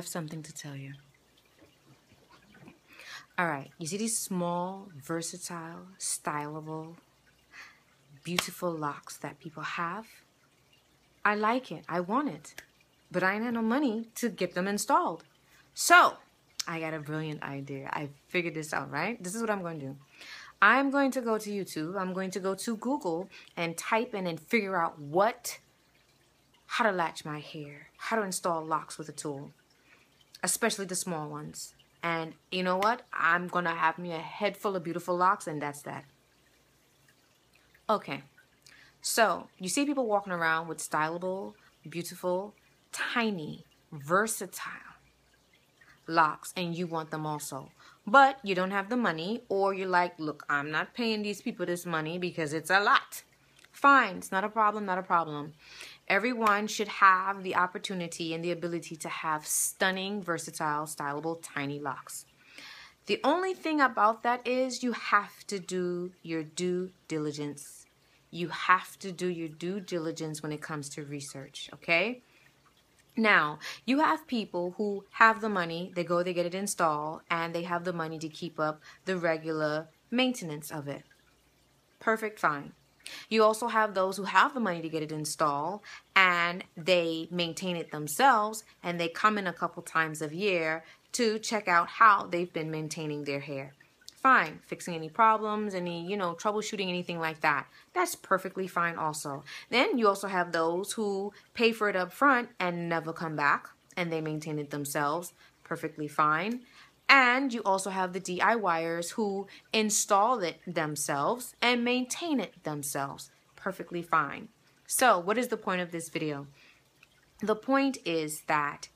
have something to tell you. All right, you see these small, versatile, stylable, beautiful locks that people have? I like it. I want it. But I ain't had no money to get them installed. So, I got a brilliant idea. I figured this out, right? This is what I'm going to do. I'm going to go to YouTube. I'm going to go to Google and type in and figure out how to latch my hair, how to install locks with a tool, especially the small ones. And you know what? I'm going to have me a head full of beautiful locks, and that's that. Okay. So, you see people walking around with stylable, beautiful, tiny, versatile locks, and you want them also. But you don't have the money, or you're like, look, I'm not paying these people this money because it's a lot. Fine, it's not a problem, not a problem. Everyone should have the opportunity and the ability to have stunning, versatile, stylable, tiny locks. The only thing about that is you have to do your due diligence. You have to do your due diligence when it comes to research, okay? Now, you have people who have the money, they go, they get it installed, and they have the money to keep up the regular maintenance of it. Perfect, fine. You also have those who have the money to get it installed, and they maintain it themselves, and they come in a couple times a year to check out how they've been maintaining their hair. Fine, fixing any problems, any, troubleshooting, anything like that. That's perfectly fine also. Then you also have those who pay for it up front and never come back, and they maintain it themselves. Perfectly fine. And you also have the DIYers who install it themselves and maintain it themselves. Perfectly fine. So, what is the point of this video? The point is that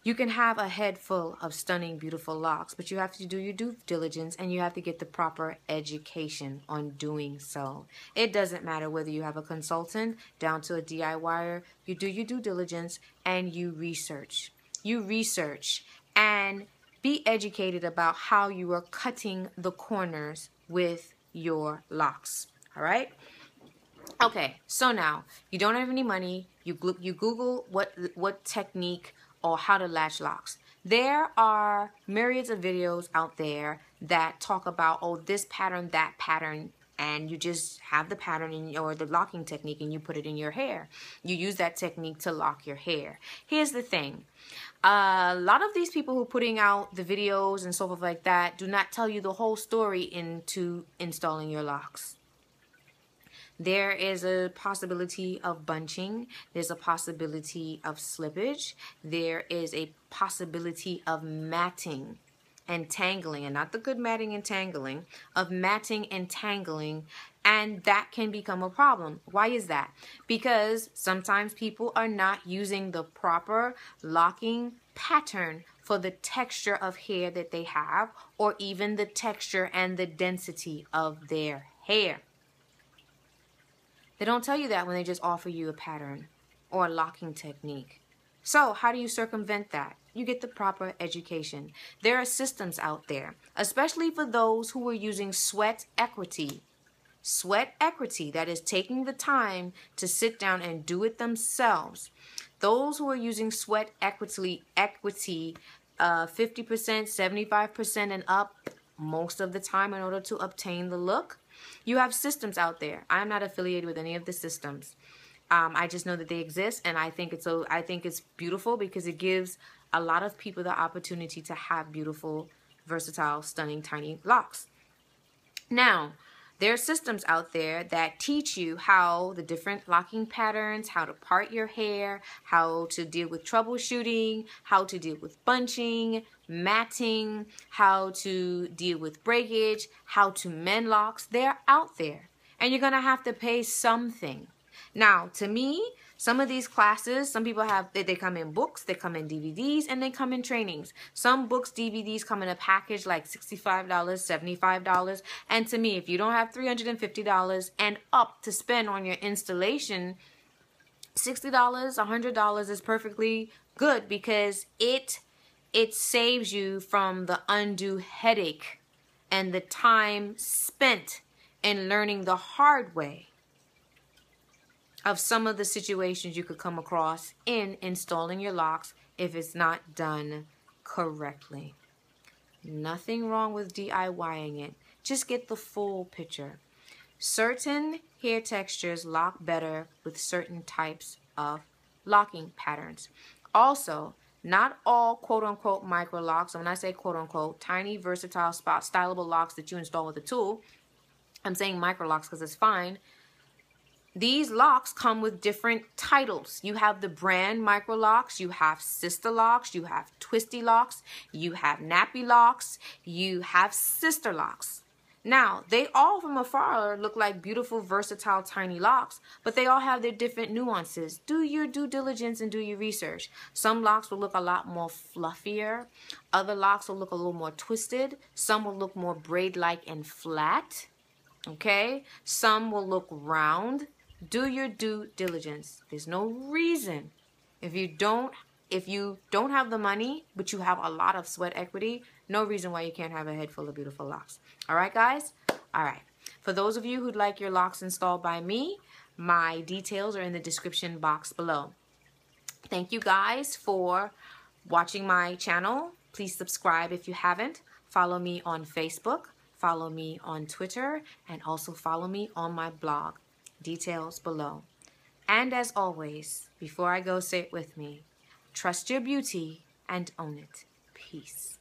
you can have a head full of stunning, beautiful locks, but you have to do your due diligence and you have to get the proper education on doing so. It doesn't matter whether you have a consultant down to a DIYer. You do your due diligence and you research. You research and be educated about how you are cutting the corners with your locks. All right? Okay, so now you don't have any money. You Google what technique or how to latch locks. There are myriads of videos out there that talk about, oh, this pattern, that pattern, and you just have the pattern or the locking technique and you put it in your hair. You use that technique to lock your hair. Here's the thing. A lot of these people who are putting out the videos and so forth like that do not tell you the whole story into installing your locks. There is a possibility of bunching. There's a possibility of slippage. There is a possibility of matting and tangling, and not the good matting and tangling, of matting and tangling, and that can become a problem. Why is that? Because sometimes people are not using the proper locking pattern for the texture of hair that they have, or even the texture and the density of their hair. They don't tell you that when they just offer you a pattern or a locking technique. So how do you circumvent that? You get the proper education. There are systems out there, especially for those who are using sweat equity. Sweat equity, that is taking the time to sit down and do it themselves. Those who are using sweat equity 50%, 75% and up most of the time in order to obtain the look. You have systems out there. I'm not affiliated with any of the systems. I just know that they exist, and I think it's beautiful because it gives a lot of people the opportunity to have beautiful, versatile, stunning, tiny locks. Now, there are systems out there that teach you how the different locking patterns, how to part your hair, how to deal with troubleshooting, how to deal with bunching, matting, how to deal with breakage, how to mend locks. They're out there, and you're going to have to pay something. Now, to me, some of these classes, some people they come in books, they come in DVDs, and they come in trainings. Some books, DVDs come in a package like $65, $75. And to me, if you don't have $350 and up to spend on your installation, $60, $100 is perfectly good because it saves you from the undue headache and the time spent in learning the hard way. of some of the situations you could come across in installing your locks if it's not done correctly. Nothing wrong with DIYing it. Just get the full picture. Certain hair textures lock better with certain types of locking patterns. Also, not all quote-unquote micro locks, and when I say quote-unquote, tiny, versatile, stylable locks that you install with a tool, I'm saying micro locks because it's fine. These locks come with different titles. You have the brand micro locks, you have Sisterlocks, you have Twisty locks, you have Nappy locks, you have Sisterlocks. Now, they all from afar look like beautiful, versatile, tiny locks, but they all have their different nuances. Do your due diligence and do your research. Some locks will look a lot more fluffier. Other locks will look a little more twisted. Some will look more braid-like and flat. Okay? Some will look round. Do your due diligence. There's no reason if you don't have the money, but you have a lot of sweat equity, no reason why you can't have a head full of beautiful locks. All right, guys? All right. For those of you who'd like your locks installed by me, my details are in the description box below. Thank you guys for watching my channel. Please subscribe if you haven't. Follow me on Facebook. Follow me on Twitter. And also follow me on my blog. Details below. And as always, before I go, say it with me. Trust your beauty and own it. Peace.